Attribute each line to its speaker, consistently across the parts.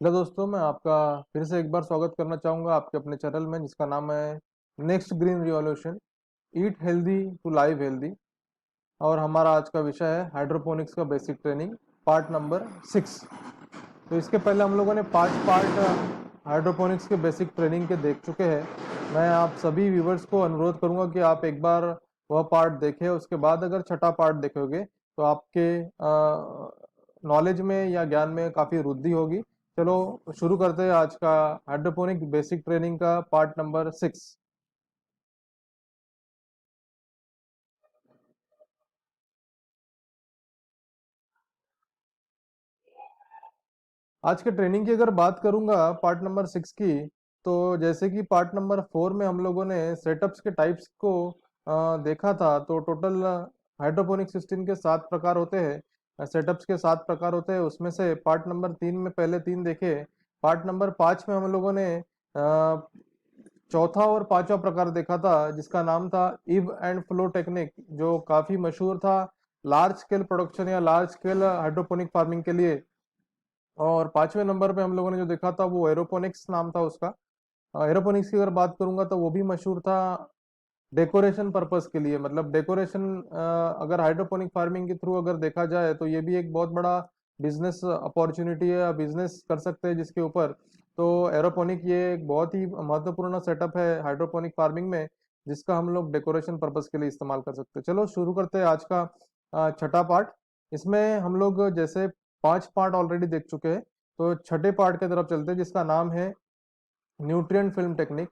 Speaker 1: Hello दोस्तों, मैं आपका फिर से एक बार स्वागत करना चाहूँगा आपके अपने चैनल में जिसका नाम है next green revolution, eat healthy to live healthy. और हमारा आज का विषय है हाइड्रोपोनिक्स का बेसिक ट्रेनिंग, पार्ट नंबर 6। तो इसके पहले हम लोगों ने 5 पार्ट हाइड्रोपोनिक्स के बेसिक ट्रेनिंग के देख चुके हैं। मैं आप सभी व्यूवर्स को अनुरोध करूंगा कि आप एक बार वह पार्ट देखें, उसके बाद अगर छठा पार्ट देखोगे तो आपके नॉलेज में या ज्ञान में काफ़ी वृद्धि होगी। चलो शुरू करते हैं आज का हाइड्रोपोनिक बेसिक ट्रेनिंग का पार्ट नंबर 6। आज के ट्रेनिंग की अगर बात करूंगा पार्ट नंबर 6 की, तो जैसे कि पार्ट नंबर 4 में हम लोगों ने सेटअप्स के टाइप्स को देखा था। तो टोटल हाइड्रोपोनिक सिस्टम के 7 प्रकार होते हैं, सेटअप्स के 7 प्रकार होते हैं। उसमें से पार्ट नंबर 3 में पहले 3 देखे। पार्ट नंबर 5 में हम लोगों ने चौथा और पांचवा प्रकार देखा था जिसका नाम था इव एंड फ्लो टेक्निक, जो काफी मशहूर था लार्ज स्केल प्रोडक्शन या लार्ज स्केल हाइड्रोपोनिक फार्मिंग के लिए। और पांचवें नंबर पे हम लोगों ने जो देखा था वो एरोपोनिक्स नाम था उसका। एरोपोनिक्स की अगर बात करूंगा तो वो भी मशहूर था डेकोरेशन पर्पस के लिए। मतलब डेकोरेशन, अगर हाइड्रोपोनिक फार्मिंग के थ्रू अगर देखा जाए तो ये भी एक बहुत बड़ा बिजनेस अपॉर्चुनिटी है, बिजनेस कर सकते हैं जिसके ऊपर। तो एरोपोनिक ये एक बहुत ही महत्वपूर्ण सेटअप है हाइड्रोपोनिक फार्मिंग में, जिसका हम लोग डेकोरेशन पर्पस के लिए इस्तेमाल कर सकते हैं। चलो शुरू करते हैं आज का छठा पार्ट। इसमें हम लोग जैसे 5 पार्ट ऑलरेडी देख चुके हैं, तो छठे पार्ट की तरफ चलते हैं जिसका नाम है न्यूट्रिएंट फिल्म टेक्निक।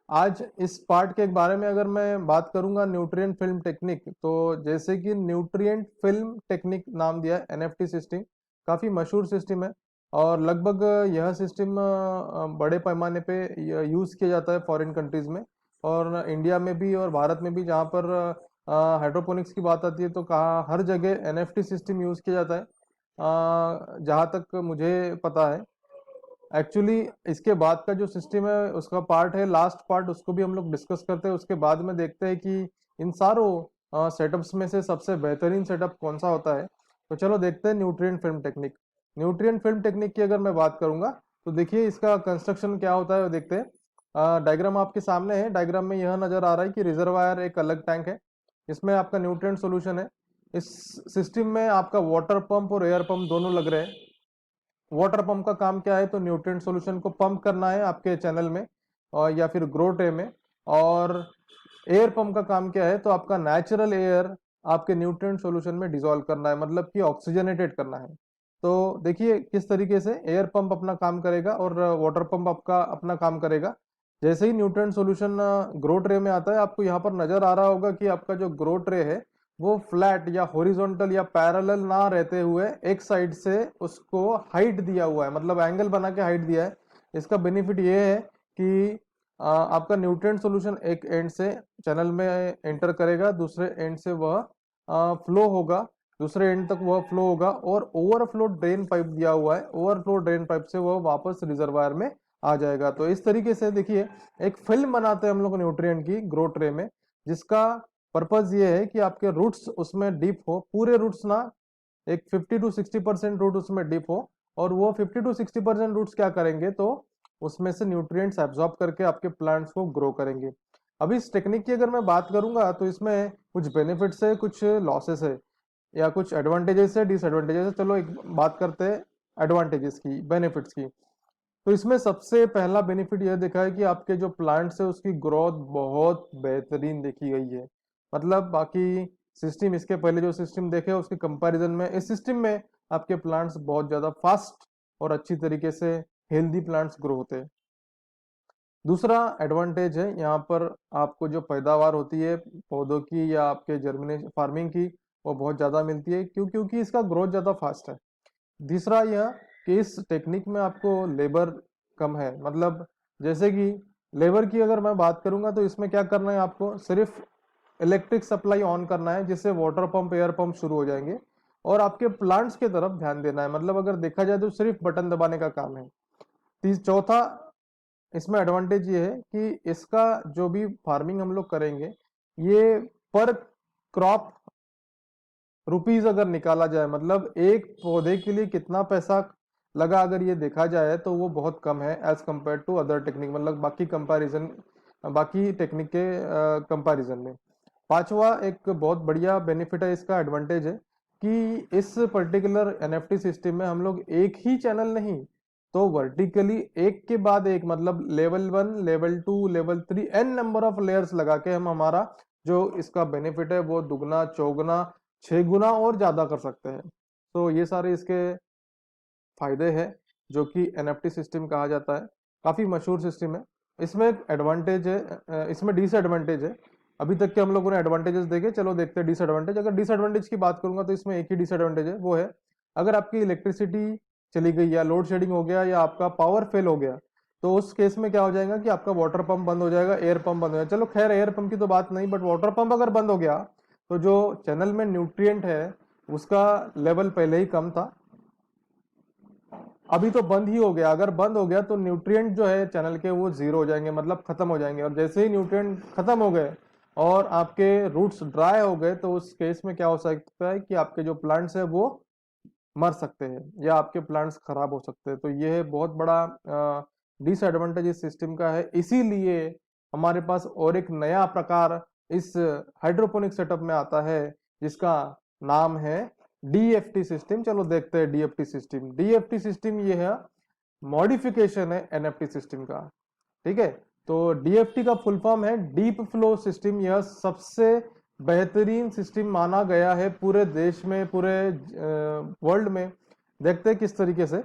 Speaker 1: आज इस पार्ट के बारे में अगर मैं बात करूंगा न्यूट्रिएंट फिल्म टेक्निक, तो जैसे कि न्यूट्रिएंट फिल्म टेक्निक नाम दिया है, एनएफटी सिस्टम काफी मशहूर सिस्टम है। और लगभग यह सिस्टम बड़े पैमाने पे यूज किया जाता है फॉरेन कंट्रीज में, और इंडिया में भी और भारत में भी। जहाँ पर हाइड्रोपोनिक्स की बात आती है तो कहा हर जगह एनएफटी सिस्टम यूज किया जाता है, जहाँ तक मुझे पता है। एक्चुअली इसके बाद का जो सिस्टम है उसका पार्ट है लास्ट पार्ट, उसको भी हम लोग डिस्कस करते हैं। उसके बाद में देखते हैं कि इन सारों सेटअप्स में से सबसे बेहतरीन सेटअप कौन सा होता है। तो चलो देखते हैं nutrient film technique. Nutrient film technique की अगर मैं बात करूंगा तो देखिए इसका कंस्ट्रक्शन क्या होता है वो देखते हैं। डायग्राम आपके सामने है। डायग्राम में यह नजर आ रहा है कि रिजर्वायर एक अलग टैंक है, इसमें आपका न्यूट्रिएंट सॉल्यूशन है। इस सिस्टम में आपका वाटर पंप और एयर पंप दोनों लग रहे हैं। वाटर पंप का काम क्या है, तो न्यूट्रिएंट सॉल्यूशन को पंप करना है आपके चैनल में और या फिर ग्रो ट्रे में। और एयर पंप का काम क्या है, तो आपका नेचुरल एयर आपके न्यूट्रिएंट सॉल्यूशन में डिसॉल्व करना है, मतलब कि ऑक्सीजनेटेड करना है। तो देखिए किस तरीके से एयर पंप अपना काम करेगा और वाटर पंप आपका अपना काम करेगा। जैसे ही न्यूट्रिएंट सॉल्यूशन ग्रो ट्रे में आता है, आपको यहाँ पर नजर आ रहा होगा कि आपका जो ग्रो ट्रे है वो फ्लैट या हॉरिजॉन्टल या पैरेलल ना रहते हुए एक साइड से उसको हाइट दिया हुआ है, मतलब एंगल बना के हाइट दिया है। इसका बेनिफिट ये है कि आपका न्यूट्रिएंट सॉल्यूशन एक एंड से चैनल में एंटर करेगा, दूसरे एंड से वह फ्लो होगा, दूसरे एंड तक वह फ्लो होगा। और ओवरफ्लो ड्रेन पाइप दिया हुआ है, ओवरफ्लो ड्रेन पाइप से वह वापस रिजर्वायर में आ जाएगा। तो इस तरीके से देखिए एक फिल्म बनाते हैं हम लोग न्यूट्रिएंट की ग्रो ट्रे में, जिसका पर्पज ये है कि आपके रूट्स उसमें डीप हो, पूरे रूट्स ना, एक 50 to 60% रूट उसमें डीप हो। और वो 50 to 60% रूट्स क्या करेंगे, तो उसमें से न्यूट्रिएंट्स एब्जॉर्ब करके आपके प्लांट्स को ग्रो करेंगे। अभी इस टेक्निक की अगर मैं बात करूंगा तो इसमें कुछ बेनिफिट्स है, कुछ लॉसेस है, या कुछ एडवांटेजेस है, डिसएडवांटेजेस है। चलो एक बात करते हैं एडवांटेजेस की, बेनिफिट्स की। तो इसमें सबसे पहला बेनिफिट यह देखा है कि आपके जो प्लांट्स है उसकी ग्रोथ बहुत बेहतरीन देखी गई है। मतलब बाकी सिस्टम, इसके पहले जो सिस्टम देखे उसके कंपैरिजन में इस सिस्टम में आपके प्लांट्स बहुत ज्यादा फास्ट और अच्छी तरीके से हेल्दी प्लांट्स ग्रो होते हैं। दूसरा एडवांटेज है यहाँ पर, आपको जो पैदावार होती है पौधों की या आपके जर्मिनेशन फार्मिंग की, वो बहुत ज्यादा मिलती है। क्योंकि इसका ग्रोथ ज्यादा फास्ट है। तीसरा यह कि इस टेक्निक में आपको लेबर कम है। मतलब जैसे कि लेबर की अगर मैं बात करूंगा तो इसमें क्या करना है, आपको सिर्फ इलेक्ट्रिक सप्लाई ऑन करना है जिससे वाटर पंप एयर पंप शुरू हो जाएंगे, और आपके प्लांट्स की तरफ ध्यान देना है। मतलब अगर देखा जाए तो सिर्फ बटन दबाने का काम है। चौथा इसमें एडवांटेज ये है कि इसका जो भी फार्मिंग हम लोग करेंगे, ये पर क्रॉप रुपीज अगर निकाला जाए, मतलब एक पौधे के लिए कितना पैसा लगा अगर ये देखा जाए तो वो बहुत कम है as compare to other technique, मतलब बाकी टेक्निक के कंपैरिजन में। पांचवा एक बहुत बढ़िया बेनिफिट है, इसका एडवांटेज है कि इस पर्टिकुलर एनएफटी सिस्टम में हम लोग एक ही चैनल नहीं तो वर्टिकली एक के बाद एक, मतलब level 1 level 2 level 3 n number of layers लगा के हम हमारा जो इसका बेनिफिट है वो दुगना चौगुना 6 गुना और ज्यादा कर सकते हैं। तो ये सारे इसके फायदे हैं जो कि एनएफटी सिस्टम कहा जाता है। काफी मशहूर सिस्टम है। इसमें एक एडवांटेज है, इसमें डिसएडवांटेज है। अभी तक के हम लोगों ने एडवांटेजेस देखे, चलो देखते हैं डिसएडवांटेज। अगर डिसएडवांटेज की बात करूंगा तो इसमें एक ही डिसएडवांटेज है, वो है अगर आपकी इलेक्ट्रिसिटी चली गई या लोड शेडिंग हो गया या आपका पावर फेल हो गया तो उस केस में क्या हो जाएगा कि आपका वाटर पंप बंद हो जाएगा, एयर पंप बंद हो जाएगा। चलो खैर एयर पंप की तो बात नहीं, बट वाटर पंप अगर बंद हो गया तो जो चैनल में न्यूट्रिएंट है उसका लेवल पहले ही कम था, अभी तो बंद ही हो गया। अगर बंद हो गया तो न्यूट्रिएंट जो है चैनल के वो जीरो हो जाएंगे, मतलब खत्म हो जाएंगे। और जैसे ही न्यूट्रिएंट खत्म हो गए और आपके रूट्स ड्राई हो गए तो उस केस में क्या हो सकता है कि आपके जो प्लांट्स है वो मर सकते हैं या आपके प्लांट्स खराब हो सकते हैं। तो ये है बहुत बड़ा डिसएडवांटेज इस सिस्टम का है। इसीलिए हमारे पास और एक नया प्रकार इस हाइड्रोपोनिक सेटअप में आता है जिसका नाम है डीएफटी सिस्टम। चलो देखते हैं डीएफटी सिस्टम। डीएफटी सिस्टम ये है मॉडिफिकेशन है एनएफटी सिस्टम का, ठीक है। तो डीएफटी का फुल फॉर्म है डीप फ्लो सिस्टम। यह सबसे बेहतरीन सिस्टम माना गया है पूरे देश में, पूरे वर्ल्ड में। देखते हैं किस तरीके से।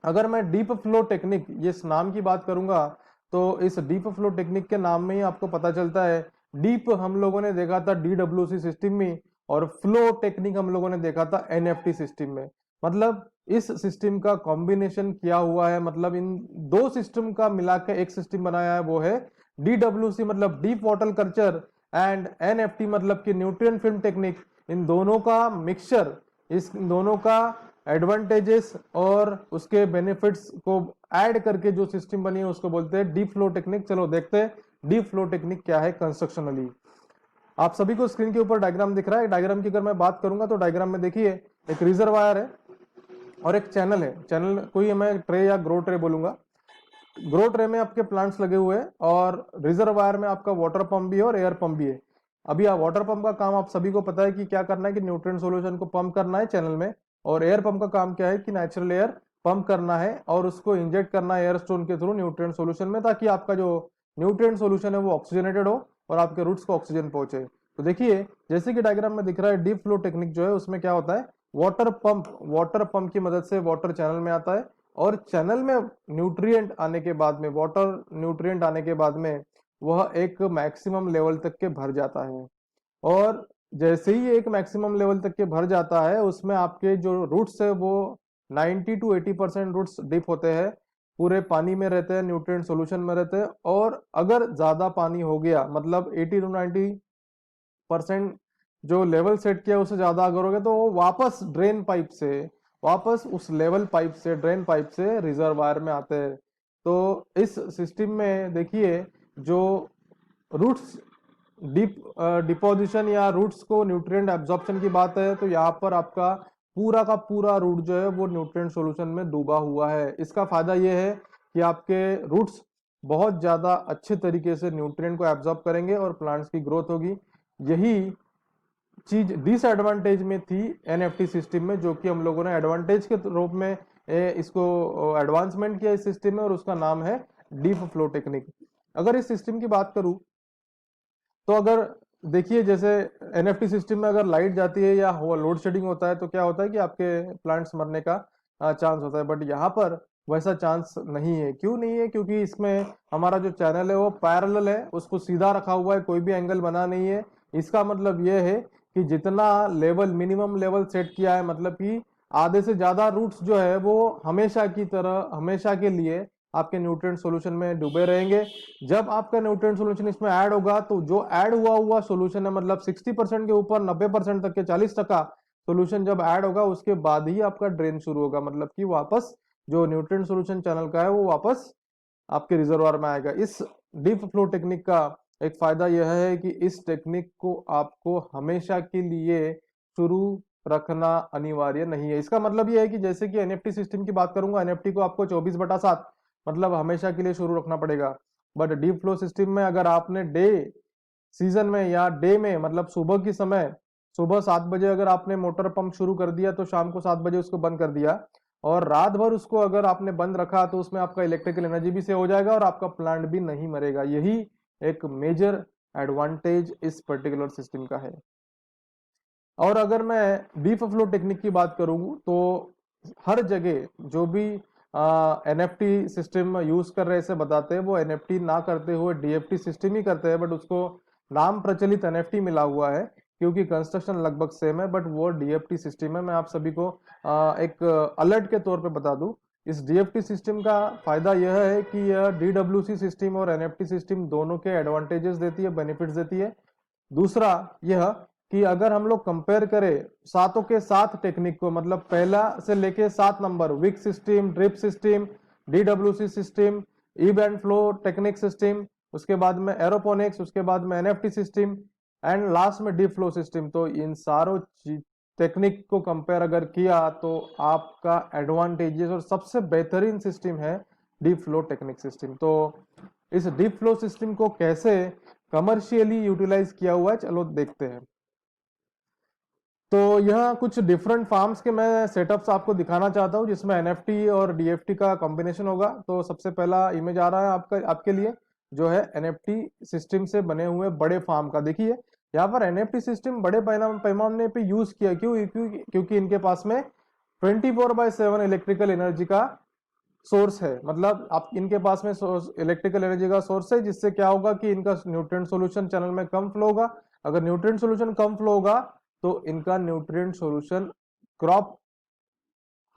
Speaker 1: अगर मैं डीप फ्लो टेक्निक ये इस नाम की बात करूंगा तो इस डीप फ्लो टेक्निक के नाम में ही आपको पता चलता है। डीप हम लोगों ने देखा था डीडब्ल्यूसी सिस्टम में और फ्लो टेक्निक हम लोगों ने देखा था एनएफटी सिस्टम में। मतलब इस सिस्टम का कॉम्बिनेशन किया हुआ है, मतलब इन दो सिस्टम का मिला के एक सिस्टम बनाया है, वो है डीडब्ल्यूसी मतलब deep water culture and NFT मतलब कि न्यूट्रिएंट फिल्म टेक्निक। इन दोनों का मिक्सचर, इस दोनों का एडवांटेजेस और उसके बेनिफिट्स को ऐड करके जो सिस्टम बनी है उसको बोलते हैं डीप फ्लो टेक्निक। चलो देखते हैं डीप फ्लो टेक्निक क्या है कंस्ट्रक्शनली। आप सभी को स्क्रीन के ऊपर डायग्राम दिख रहा है। डायग्राम की अगर मैं बात करूंगा तो डायग्राम में देखिए एक रिजर्वायर है और एक चैनल है। चैनल कोई मैं ट्रे या ग्रो ट्रे बोलूंगा। ग्रो ट्रे में आपके प्लांट्स लगे हुए हैं और रिजर्वायर में आपका वाटर पंप भी है और एयर पंप भी है। अभी वाटर पंप का काम आप सभी को पता है कि क्या करना है कि न्यूट्रिएंट सॉल्यूशन को पंप करना है चैनल में, और एयर पंप का काम क्या है कि नेचुरल एयर पंप करना है और उसको इंजेक्ट करना है एयर स्टोन के थ्रू न्यूट्रिएंट सॉल्यूशन में, ताकि आपका जो न्यूट्रिएंट सॉल्यूशन है वो ऑक्सीजनेटेड हो और आपके रूट्स को ऑक्सीजन पहुंचे। तो देखिए जैसे कि डायग्राम में दिख रहा है डीप फ्लो टेक्निक जो है उसमें क्या होता है, वाटर पंप की मदद से वाटर चैनल में आता है और चैनल में न्यूट्रिएंट आने के बाद में, वाटर न्यूट्रिएंट आने के बाद में वह एक मैक्सिमम लेवल तक के भर जाता है। और जैसे ही एक मैक्सिमम लेवल तक के भर जाता है उसमें आपके जो रूट्स है वो 90 to 80% रूट्स डीप होते हैं, पूरे पानी में रहते हैं, न्यूट्रिएंट सॉल्यूशन में रहते हैं। और अगर ज्यादा पानी हो गया मतलब 80 to 90% जो लेवल सेट किया उससे ज्यादा अगर हो गया तो वो वापस ड्रेन पाइप से, वापस उस लेवल पाइप से, ड्रेन पाइप से रिजर्वायर में आते हैं। तो इस सिस्टम में देखिए जो रूट्स डीप डिपोजिशन या रूट्स को न्यूट्रिएंट एब्जॉर्प्शन की बात है तो यहाँ पर आपका पूरा का पूरा रूट जो है वो न्यूट्रिएंट सॉल्यूशन में डूबा हुआ है। इसका फायदा ये है कि आपके रूट्स बहुत ज्यादा अच्छे तरीके से न्यूट्रिएंट को एब्जॉर्ब करेंगे और प्लांट्स की ग्रोथ होगी। यही चीज डिसएडवांटेज में थी एनएफटी सिस्टम में, जो कि हम लोगों ने एडवांटेज के रूप में इसको एडवांसमेंट किया इस सिस्टम में, और उसका नाम है डीप फ्लो टेक्निक। अगर इस सिस्टम की बात करूं तो अगर देखिए जैसे एनएफटी सिस्टम में अगर लाइट जाती है या लोड शेडिंग होता है तो क्या होता है कि आपके प्लांट्स मरने का चांस होता है। बट यहाँ पर वैसा चांस नहीं है। क्यों नहीं है? क्योंकि इसमें हमारा जो चैनल है वो पैरेलल है, उसको सीधा रखा हुआ है, कोई भी एंगल बना नहीं है। इसका मतलब ये है कि जितना लेवल मिनिमम लेवल सेट किया है, मतलब कि आधे से ज्यादा रूट्स जो है वो हमेशा की तरह हमेशा के लिए आपके न्यूट्रिएंट सॉल्यूशन में डूबे रहेंगे। जब आपका न्यूट्रिएंट सॉल्यूशन इसमें ऐड होगा तो जो ऐड हुआ सॉल्यूशन है, मतलब 60% के ऊपर 90% तक के 40% सॉल्यूशन जब ऐड होगा उसके बाद ही आपका ड्रेन शुरू होगा, मतलब कि वापस जो न्यूट्रिएंट सॉल्यूशन चैनल का है वो वापस आपके रिजर्वायर में आएगा। इस डीप फ्लो टेक्निक का एक फायदा यह है कि इस टेक्निक को आपको हमेशा के लिए शुरू रखना अनिवार्य नहीं है। इसका मतलब ये है कि जैसे कि एनएफटी सिस्टम की बात करूंगा, एनएफटी को आपको 24/7 मतलब हमेशा के लिए शुरू रखना पड़ेगा। बट डीप फ्लो सिस्टम में अगर आपने डे सीजन में या डे में मतलब सुबह की समय, सुबह 7 बजे अगर आपने मोटर पंप शुरू कर दिया तो शाम को 7 बजे उसको बंद कर दिया, और रात भर उसको अगर आपने बंद रखा तो उसमें आपका इलेक्ट्रिकल एनर्जी भी सेव हो जाएगा और आपका प्लांट भी नहीं मरेगा। यही एक मेजर एडवांटेज इस पर्टिकुलर सिस्टम का है। और अगर मैं डीप फ्लो टेक्निक की बात करूँ तो हर जगह जो भी एनएफटी सिस्टम यूज कर रहे से बताते हैं, वो एनएफटी ना करते हुए डीएफटी सिस्टम ही करते हैं, बट उसको नाम प्रचलित एनएफटी मिला हुआ है क्योंकि कंस्ट्रक्शन लगभग सेम है, बट वो डीएफटी सिस्टम है। मैं आप सभी को एक अलर्ट के तौर पे बता दूं, इस डीएफटी सिस्टम का फायदा यह है कि यह डीडब्ल्यूसी सिस्टम और एनएफटी सिस्टम दोनों के एडवांटेजेस देती है, बेनिफिट्स देती है। दूसरा यह कि अगर हम लोग कंपेयर करें सातों के सात टेक्निक को, मतलब पहला से लेके 7 number, wick system, drip system, DWC system, ebb and flow technique system, उसके बाद में एरोपोनिक्स, उसके बाद में एनएफटी सिस्टम एंड लास्ट में डीप फ्लो सिस्टम, तो इन सारों टेक्निक को कंपेयर अगर किया तो आपका एडवांटेजेस और सबसे बेहतरीन सिस्टम है डीप फ्लो टेक्निक सिस्टम। तो इस डीप फ्लो सिस्टम को कैसे कमर्शियली यूटिलाइज किया हुआ है, चलो देखते हैं। तो यह कुछ डिफरेंट फार्म्स के मैं सेटअप्स आपको दिखाना चाहता हूं जिसमें एनएफटी और डीएफटी का कॉम्बिनेशन होगा। तो सबसे पहला इमेज आ रहा है आपके लिए, जो है एनएफटी सिस्टम से बने हुए बड़े फार्म का। देखिए यहाँ पर एनएफटी सिस्टम बड़े पैमाने पे यूज किया, क्योंकि इनके पास में 24/7 इलेक्ट्रिकल एनर्जी का सोर्स है। मतलब आप इनके पास में इलेक्ट्रिकल एनर्जी का सोर्स है, जिससे क्या होगा कि इनका न्यूट्रिएंट सॉल्यूशन चैनल में कम फ्लो होगा। अगर न्यूट्रिएंट सॉल्यूशन कम फ्लो होगा तो इनका न्यूट्रिएंट सॉल्यूशन क्रॉप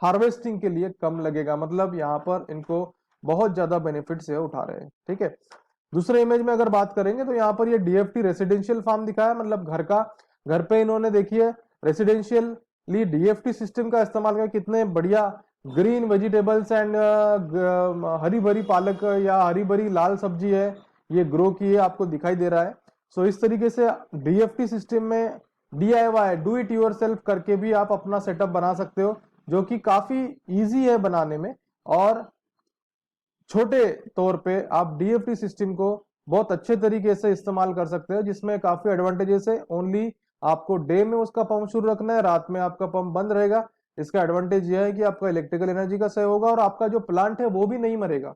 Speaker 1: हार्वेस्टिंग के लिए कम लगेगा। मतलब यहाँ पर इनको बहुत ज्यादा बेनिफिट से उठा रहे हैं, ठीक है। दूसरे इमेज में अगर बात करेंगे तो यहाँ पर ये डीएफटी रेसिडेंशियल फार्म दिखाया, मतलब घर पे इन्होंने देखिए रेसिडेंशियली डीएफटी सिस्टम का इस्तेमाल कर कितने बढ़िया ग्रीन वेजिटेबल्स एंड हरी भरी पालक या हरी भरी लाल सब्जी है ये ग्रो की है, आपको दिखाई दे रहा है। सो इस तरीके से डीएफटी सिस्टम में DIY do it your self करके भी आप अपना सेटअप बना सकते हो, जो कि काफी इजी है बनाने में, और छोटे तौर पे आप डीएफटी सिस्टम को बहुत अच्छे तरीके से इस्तेमाल कर सकते हो, जिसमें काफी एडवांटेजेस है। ओनली आपको डे में उसका पंप शुरू रखना है, रात में आपका पंप बंद रहेगा। इसका एडवांटेज यह है कि आपका इलेक्ट्रिकल एनर्जी का सेव होगा और आपका जो प्लांट है वो भी नहीं मरेगा।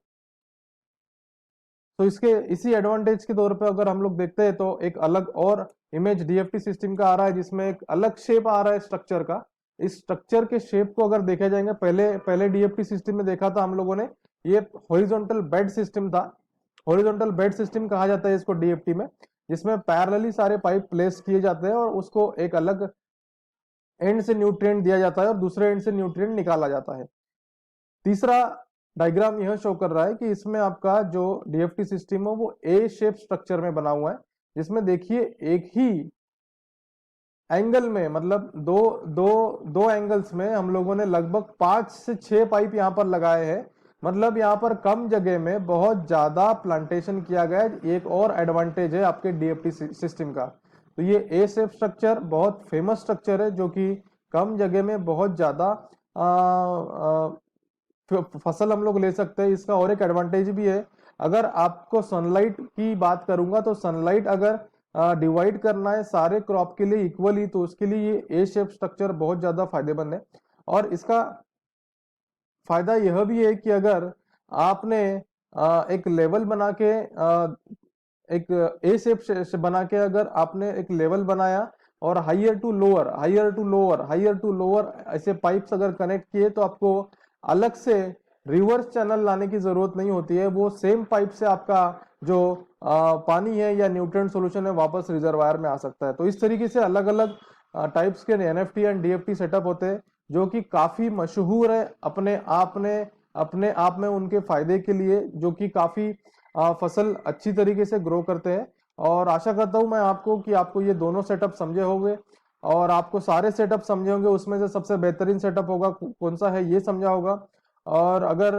Speaker 1: तो इसके इसी एडवांटेज के तौर पे अगर हम लोग देखते हैं तो एक अलग और इमेज डीएफटी सिस्टम का आ रहा है, जिसमें एक अलग शेप आ रहा है स्ट्रक्चर का। इस स्ट्रक्चर के शेप को अगर देखा जाएगा, पहले पहले डीएफटी सिस्टम में देखा था हम लोगों ने, ये हॉरिजॉन्टल बेड सिस्टम था। हॉरिजॉन्टल बेड सिस्टम कहा जाता है इसको डीएफटी में, जिसमें पैरेलली सारे पाइप प्लेस किए जाते हैं और उसको एक अलग एंड से न्यूट्रिएंट दिया जाता है और दूसरे एंड से न्यूट्रिएंट निकाला जाता है। तीसरा डायग्राम यह शो कर रहा है कि इसमें आपका जो डीएफटी सिस्टम है वो ए शेप स्ट्रक्चर में बना हुआ है, जिसमें देखिए एक ही एंगल में, मतलब दो दो दो एंगल्स में हम लोगों ने लगभग 5 से 6 पाइप यहाँ पर लगाए हैं। मतलब यहाँ पर कम जगह में बहुत ज्यादा प्लांटेशन किया गया है। एक और एडवांटेज है आपके डीएफटी सिस्टम का। तो ये ए शेप स्ट्रक्चर बहुत फेमस स्ट्रक्चर है, जो कि कम जगह में बहुत ज्यादा फसल हम लोग ले सकते हैं। इसका और एक एडवांटेज भी है, अगर आपको सनलाइट की बात करूंगा तो सनलाइट अगर डिवाइड करना है सारे क्रॉप के लिए इक्वली, तो उसके लिए ये ए शेप स्ट्रक्चर बहुत ज्यादा फायदेमंद है। और इसका फायदा यह भी है कि अगर आपने एक लेवल बना के एक ए शेप बना के अगर आपने एक लेवल बनाया और higher to lower, higher to lower, higher to lower ऐसे पाइप्स अगर कनेक्ट किए, तो आपको अलग से रिवर्स चैनल लाने की जरूरत नहीं होती है। वो सेम पाइप से आपका जो पानी है या न्यूट्रिएंट सॉल्यूशन है वापस रिजर्वायर में आ सकता है। तो इस तरीके से अलग अलग टाइप्स के एनएफटी एंड डीएफटी सेटअप होते हैं, जो कि काफी मशहूर है अपने आप में उनके फायदे के लिए, जो कि काफी फसल अच्छी तरीके से ग्रो करते हैं। और आशा करता हूं मैं आपको कि आपको ये दोनों सेटअप समझे होंगे और आपको सारे सेटअप समझे होंगे, उसमें से सबसे बेहतरीन सेटअप होगा कौन सा है ये समझा होगा। और अगर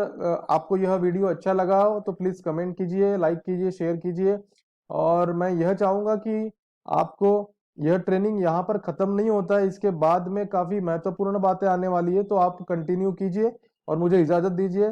Speaker 1: आपको यह वीडियो अच्छा लगा हो तो प्लीज कमेंट कीजिए, लाइक कीजिए, शेयर कीजिए। और मैं यह चाहूंगा कि आपको यह ट्रेनिंग यहाँ पर खत्म नहीं होता है, इसके बाद में काफी महत्वपूर्ण बातें आने वाली है, तो आप कंटिन्यू कीजिए और मुझे इजाजत दीजिए।